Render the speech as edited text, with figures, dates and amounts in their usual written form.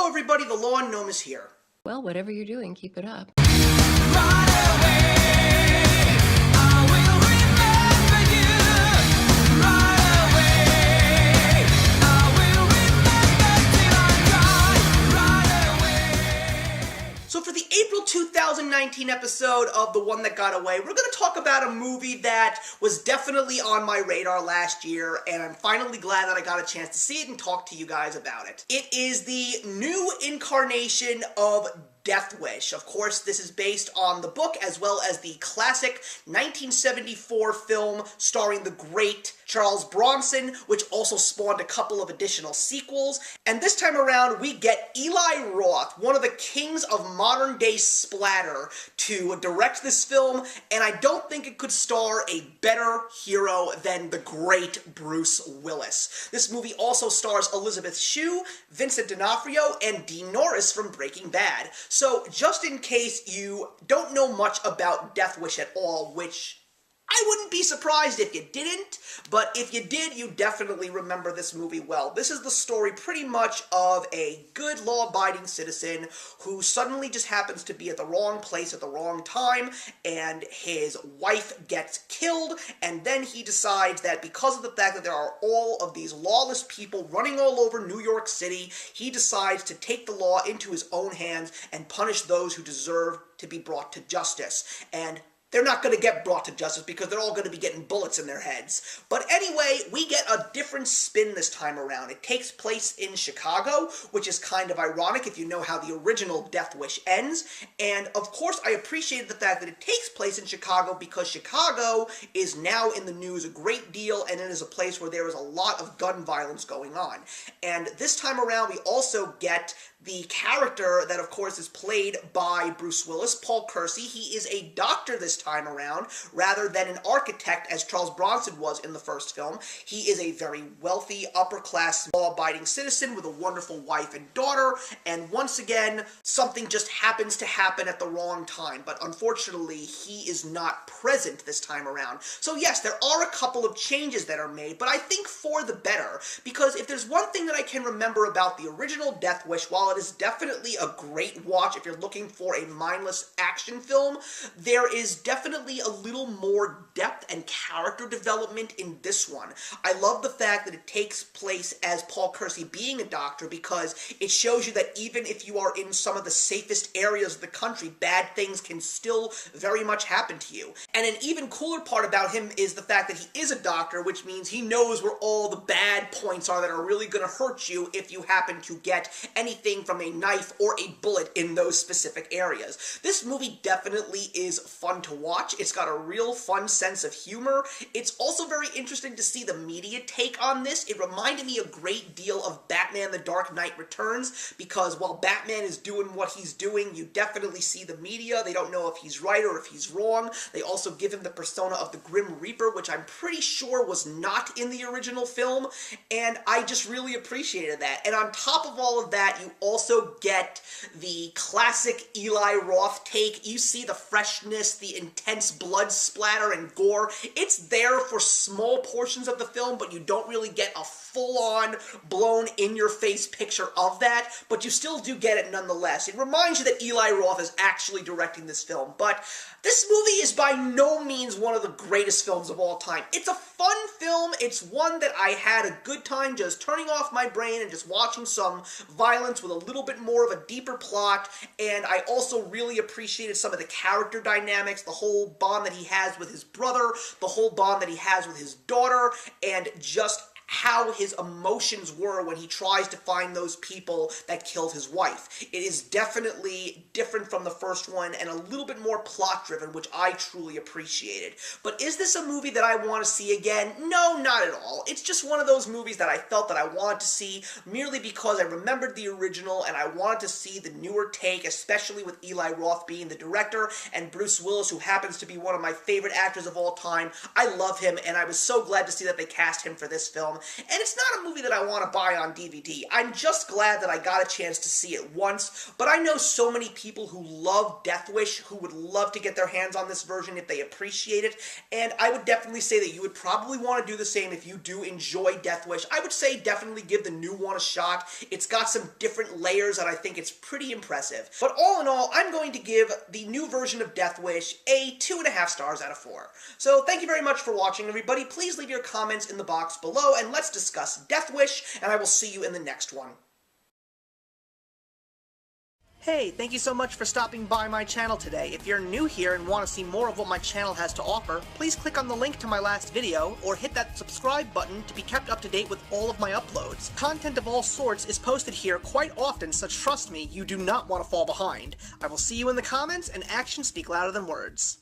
everybody, the Lawn Gnome is here. Well, whatever you're doing, keep it up. So for the April 2019 episode of The One That Got Away, we're going to talk about a movie that was definitely on my radar last year, and I'm finally glad that I got a chance to see it and talk to you guys about it. It is the new incarnation of Death Wish. Of course, this is based on the book as well as the classic 1974 film starring the great Charles Bronson, which also spawned a couple of additional sequels. And this time around, we get Eli Roth, one of the kings of modern-day splatter, to direct this film, and I don't think it could star a better hero than the great Bruce Willis. This movie also stars Elizabeth Shue, Vincent D'Onofrio, and Dean Norris from Breaking Bad. So, just in case you don't know much about Death Wish at all, which I wouldn't be surprised if you didn't, but if you did, you definitely remember this movie well. This is the story pretty much of a good law-abiding citizen who suddenly just happens to be at the wrong place at the wrong time, and his wife gets killed, and then he decides that because of the fact that there are all of these lawless people running all over New York City, he decides to take the law into his own hands and punish those who deserve to be brought to justice. And they're not going to get brought to justice because they're all going to be getting bullets in their heads. But anyway, we get a different spin this time around. It takes place in Chicago, which is kind of ironic if you know how the original Death Wish ends. And of course, I appreciated the fact that it takes place in Chicago because Chicago is now in the news a great deal, and it is a place where there is a lot of gun violence going on. And this time around, we also get the character that, of course, is played by Bruce Willis, Paul Kersey. He is a doctor this time around, rather than an architect, as Charles Bronson was in the first film. He is a very wealthy, upper-class, law-abiding citizen with a wonderful wife and daughter, and once again, something just happens to happen at the wrong time, but unfortunately, he is not present this time around. So yes, there are a couple of changes that are made, but I think for the better, because if there's one thing that I can remember about the original Death Wish, while it is definitely a great watch if you're looking for a mindless action film, there is definitely a little more depth and character development in this one. I love the fact that it takes place as Paul Kersey being a doctor because it shows you that even if you are in some of the safest areas of the country, bad things can still very much happen to you. And an even cooler part about him is the fact that he is a doctor, which means he knows where all the bad points are that are really going to hurt you if you happen to get anything from a knife or a bullet in those specific areas. This movie definitely is fun to watch. It's got a real fun sense of humor. It's also very interesting to see the media take on this. It reminded me a great deal of Batman: The Dark Knight Returns, because while Batman is doing what he's doing, you definitely see the media. They don't know if he's right or if he's wrong. They also give him the persona of the Grim Reaper, which I'm pretty sure was not in the original film, and I just really appreciated that. And on top of all of that, you also get the classic Eli Roth take. You see the freshness, the intense blood splatter and gore. It's there for small portions of the film, but you don't really get a full-on, blown-in-your-face picture of that, but you still do get it nonetheless. It reminds you that Eli Roth is actually directing this film, but this movie is by no means one of the greatest films of all time. It's a fun film. It's one that I had a good time just turning off my brain and just watching some violence with a little bit more of a deeper plot, and I also really appreciated some of the character dynamics, the whole bond that he has with his brother, the whole bond that he has with his daughter, and just how his emotions were when he tries to find those people that killed his wife. It is definitely different from the first one and a little bit more plot-driven, which I truly appreciated. But is this a movie that I want to see again? No, not at all. It's just one of those movies that I felt that I wanted to see merely because I remembered the original and I wanted to see the newer take, especially with Eli Roth being the director and Bruce Willis, who happens to be one of my favorite actors of all time. I love him, and I was so glad to see that they cast him for this film. and it's not a movie that I want to buy on DVD. I'm just glad that I got a chance to see it once, but I know so many people who love Death Wish who would love to get their hands on this version if they appreciate it, and I would definitely say that you would probably want to do the same if you do enjoy Death Wish. I would say definitely give the new one a shot. It's got some different layers, and I think it's pretty impressive. But all in all, I'm going to give the new version of Death Wish a 2.5 stars out of 4. So thank you very much for watching, everybody. Please leave your comments in the box below, and let's discuss Death Wish, and I will see you in the next one. Hey, thank you so much for stopping by my channel today. If you're new here and want to see more of what my channel has to offer, please click on the link to my last video, or hit that subscribe button to be kept up to date with all of my uploads. Content of all sorts is posted here quite often, so trust me, you do not want to fall behind. I will see you in the comments, and actions speak louder than words.